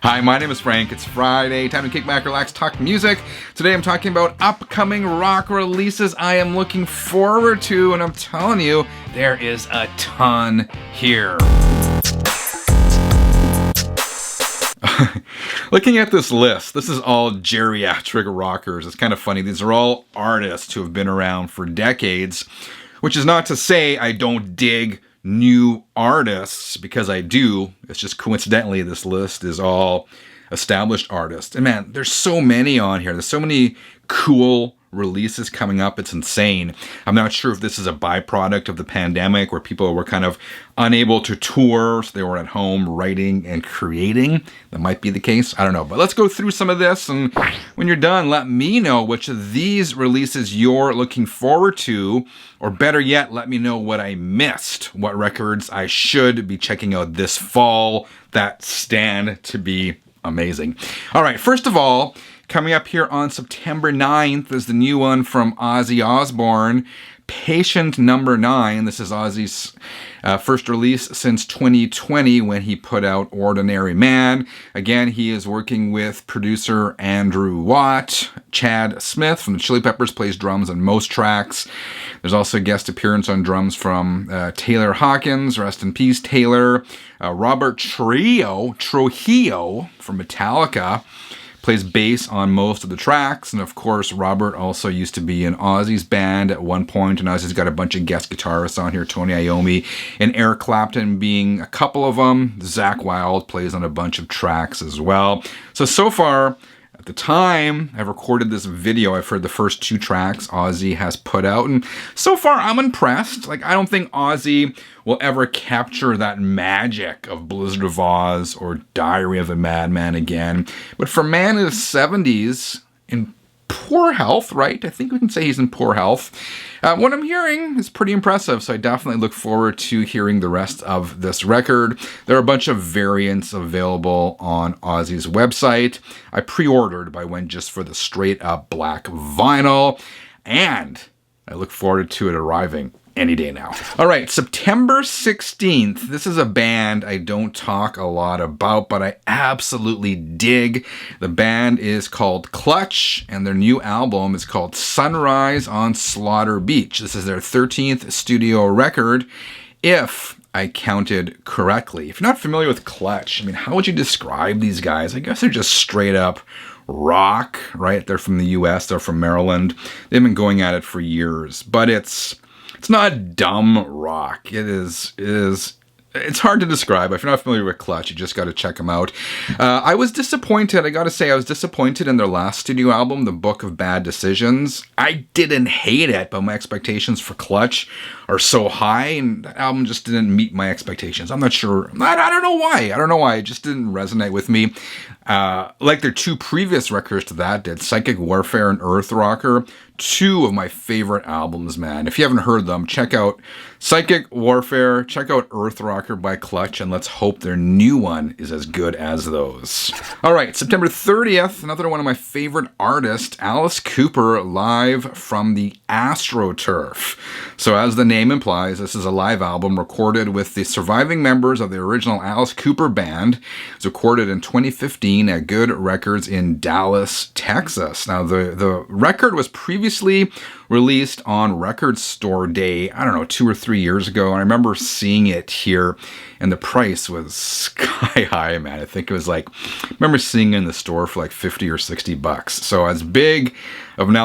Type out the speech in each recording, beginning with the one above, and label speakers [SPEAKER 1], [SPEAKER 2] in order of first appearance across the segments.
[SPEAKER 1] Hi, my name is Frank. It's Friday. Time to kick back, relax, talk music. Today I'm talking about upcoming rock releases I am looking forward to, and I'm telling you, there is a ton here. Looking at this list, this is all geriatric rockers. It's kind of funny. These are all artists who have been around for decades, which is not to say I don't dig new artists, because I do. It's just coincidentally this list is all established artists. And man, there's so many on here. There's so many cool releases coming up. It's insane. I'm not sure if this is a byproduct of the pandemic where people were kind of unable to tour, so they were at home writing and creating. That might be the case. I don't know. But let's go through some of this, and when you're done, let me know which of these releases you're looking forward to, or better yet, let me know what I missed, what records I should be checking out this fall that stand to be amazing. All right, first of all, coming up here on September 9th is the new one from Ozzy Osbourne, Patient Number 9. This is Ozzy's first release since 2020 when he put out Ordinary Man. Again, he is working with producer Andrew Watt. Chad Smith from the Chili Peppers plays drums on most tracks. There's also a guest appearance on drums from Taylor Hawkins, rest in peace Taylor. Robert Trujillo from Metallica plays bass on most of the tracks, and of course Robert also used to be in Ozzy's band at one point, and Ozzy's got a bunch of guest guitarists on here, Tony Iommi and Eric Clapton being a couple of them. Zakk Wylde plays on a bunch of tracks as well. So far, at the time I've recorded this video, I've heard the first two tracks Ozzy has put out, and so far I'm impressed. Like, I don't think Ozzy will ever capture that magic of Blizzard of Oz or Diary of a Madman again. But for a man in his 70s, in poor health, right? I think we can say he's in poor health. What I'm hearing is pretty impressive, so I definitely look forward to hearing the rest of this record. There are a bunch of variants available on Ozzy's website. I pre-ordered, but I went just for the straight up black vinyl, and I look forward to it arriving any day now. All right, September 16th. This is a band I don't talk a lot about, but I absolutely dig. The band is called Clutch, and their new album is called Sunrise on Slaughter Beach. This is their 13th studio record, if I counted correctly. If you're not familiar with Clutch, I mean, how would you describe these guys? I guess they're just straight up rock, right? They're from the US, they're from Maryland. They've been going at it for years, but it's not dumb rock. It's hard to describe. If you're not familiar with Clutch, you just got to check them out. I was disappointed. I got to say, I was disappointed in their last studio album, The Book of Bad Decisions. I didn't hate it, but my expectations for Clutch are so high, and that album just didn't meet my expectations. I'm not sure. I don't know why. It just didn't resonate with me. Like their two previous records to that did, Psychic Warfare and Earth Rocker. Two of my favorite albums, man. If you haven't heard them, check out Psychic Warfare, check out Earth Rocker by Clutch, and let's hope their new one is as good as those. All right, September 30th, another one of my favorite artists, Alice Cooper, live from the Astroturf. So as the name implies, this is a live album recorded with the surviving members of the original Alice Cooper band. It's recorded in 2015 at Good Records in Dallas, Texas. Now, the record was previously released on Record Store Day, I don't know, 2 or 3 years ago. And I remember seeing it here, and the price was sky high, man. I think it was like, I remember seeing it in the store for like 50 or 60 bucks. So as big as an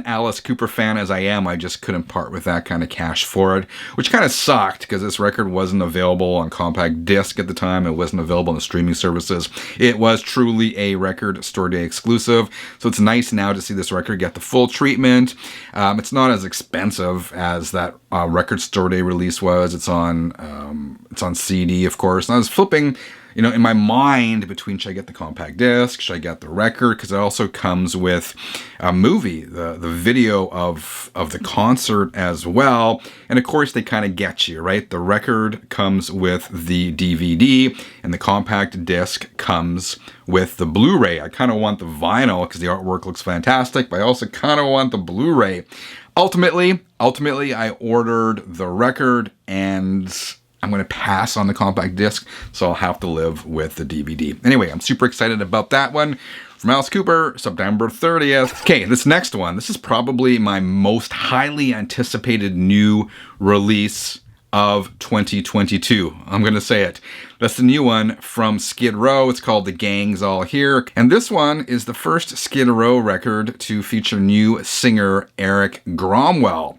[SPEAKER 1] Alice Cooper fan as I am, I just couldn't part with that kind of cash for it, which kind of sucked because this record wasn't available on compact disc at the time. It wasn't available on the streaming services. It was truly a Record Store Day exclusive. So it's nice now to see this record get the full treatment. It's not as expensive as that Record Store Day release was. It's on CD, of course. And I was flipping, in my mind between, should I get the compact disc, should I get the record, because it also comes with a movie, the video of the concert as well. And of course they kind of get you, right? The record comes with the DVD, and the compact disc comes with the Blu-ray. I kind of want the vinyl because the artwork looks fantastic, but I also kind of want the Blu-ray. Ultimately, I ordered the record, and I'm going to pass on the compact disc, so I'll have to live with the DVD. Anyway, I'm super excited about that one. From Alice Cooper, September 30th. Okay, this next one, this is probably my most highly anticipated new release of 2022. I'm going to say it. That's the new one from Skid Row. It's called The Gang's All Here. And this one is the first Skid Row record to feature new singer Eric Gromwell.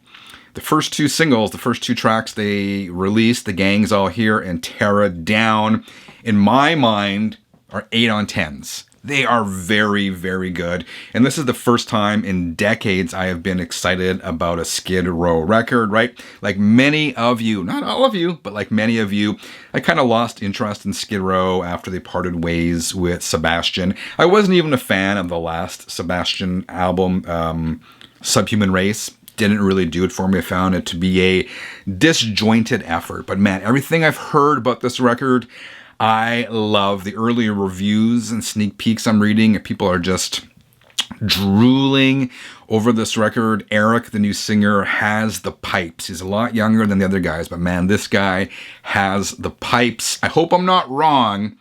[SPEAKER 1] The first two singles, the first two tracks they released, The Gang's All Here and Tear It Down, in my mind, are 8 on 10s. They are very, very good. And this is the first time in decades I have been excited about a Skid Row record, right? Like many of you, not all of you, but like many of you, I kind of lost interest in Skid Row after they parted ways with Sebastian. I wasn't even a fan of the last Sebastian album, Subhuman Race. Didn't really do it for me. I found it to be a disjointed effort. But man, everything I've heard about this record, I love. The earlier reviews and sneak peeks I'm reading, and people are just drooling over this record. Eric, the new singer, has the pipes. He's a lot younger than the other guys, but man, this guy has the pipes. I hope I'm not wrong,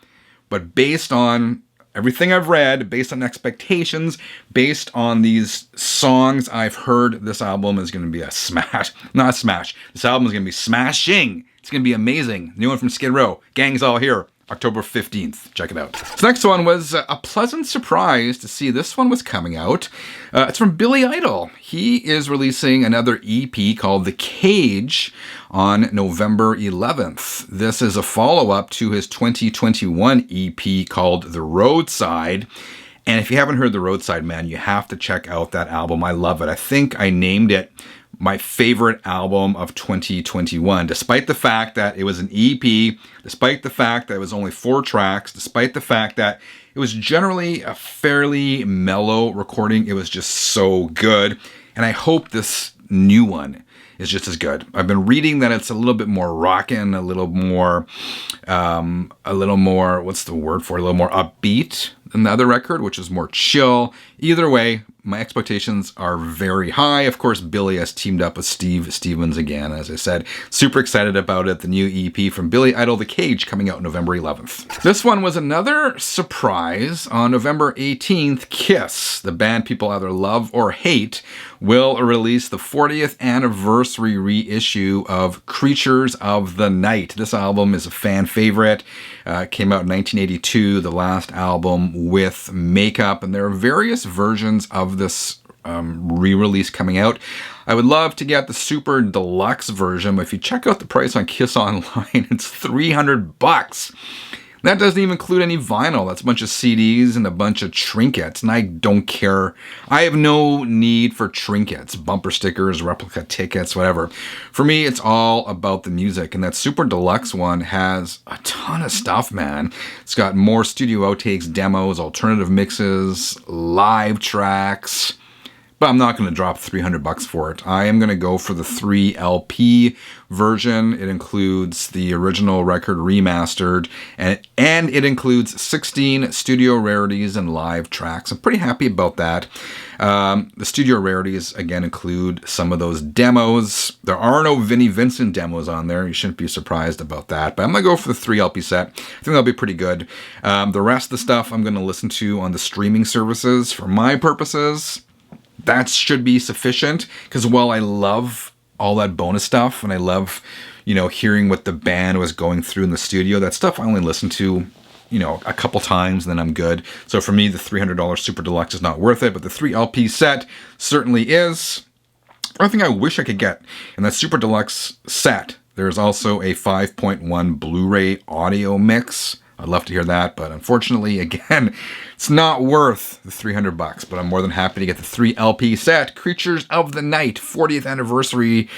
[SPEAKER 1] but based on everything I've read, based on expectations, based on these songs I've heard, this album is going to be a smash. Not a smash. This album is going to be smashing. It's going to be amazing. New one from Skid Row. Gang's All Here. October 15th. Check it out. This next one was a pleasant surprise to see this one was coming out. It's from Billy Idol. He is releasing another EP called The Cage on November 11th. This is a follow-up to his 2021 EP called The Roadside. And if you haven't heard The Roadside, man, you have to check out that album. I love it. I think I named it my favorite album of 2021, despite the fact that it was an EP, despite the fact that it was only 4 tracks, despite the fact that it was generally a fairly mellow recording. It was just so good. And I hope this new one is just as good. I've been reading that it's a little bit more rockin', a little more, what's the word for it? A little more upbeat than the other record, which is more chill. Either way, my expectations are very high. Of course, Billy has teamed up with Steve Stevens again, as I said. Super excited about it. The new EP from Billy Idol, The Cage, coming out November 11th. This one was another surprise. On November 18th, Kiss, the band people either love or hate, will release the 40th anniversary reissue of Creatures of the Night. This album is a fan favorite. Came out in 1982, the last album with makeup, and there are various versions of this re-release coming out. I would love to get the super deluxe version, but if you check out the price on Kiss Online, it's $300. That doesn't even include any vinyl. That's a bunch of CDs and a bunch of trinkets, and I don't care. I have no need for trinkets, bumper stickers, replica tickets, whatever. For me, it's all about the music, and that super deluxe one has a ton of stuff, man. It's got more studio outtakes, demos, alternative mixes, live tracks. But I'm not going to drop $300 for it. I am going to go for the 3 LP version. It includes the original record remastered, and it includes 16 studio rarities and live tracks. I'm pretty happy about that. The studio rarities, again, include some of those demos. There are no Vinnie Vincent demos on there. You shouldn't be surprised about that. But I'm going to go for the 3 LP set. I think that'll be pretty good. The rest of the stuff I'm going to listen to on the streaming services. For my purposes, that should be sufficient, because while I love all that bonus stuff and I love, hearing what the band was going through in the studio, that stuff I only listen to, a couple times, and then I'm good. So for me, the $300 Super Deluxe is not worth it, but the 3 LP set certainly is. One thing I wish I could get in that Super Deluxe set, there's also a 5.1 Blu-ray audio mix. I'd love to hear that, but unfortunately, again, it's not worth the $300, but I'm more than happy to get the 3 LP set, Creatures of the Night, 40th anniversary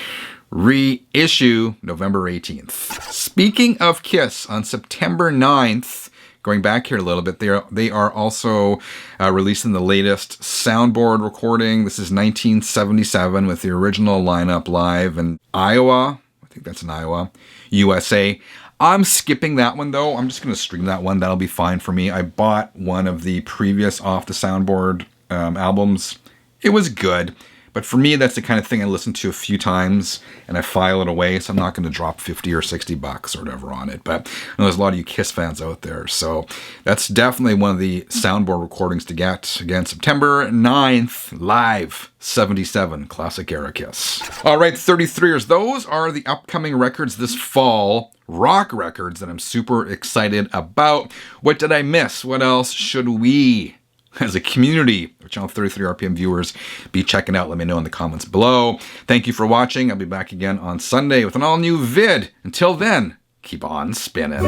[SPEAKER 1] reissue, November 18th. Speaking of Kiss, on September 9th, going back here a little bit, they are also releasing the latest soundboard recording. This is 1977 with the original lineup live in Iowa. I think that's in Iowa, USA. I'm skipping that one, though. I'm just going to stream that one. That'll be fine for me. I bought one of the previous Off the Soundboard albums. It was good, But for me, that's the kind of thing I listen to a few times and I file it away. So I'm not going to drop 50 or 60 bucks or whatever on it. But I know there's a lot of you Kiss fans out there. So that's definitely one of the soundboard recordings to get. Again, September 9th, live 77 classic era Kiss. All right, 33ers. Those are the upcoming records this fall. Rock records that I'm super excited about. What did I miss? What else should we, as a community of Channel 33 RPM viewers, be checking out? Let me know in the comments below. Thank you for watching. I'll be back again on Sunday with an all-new vid. Until then, keep on spinning.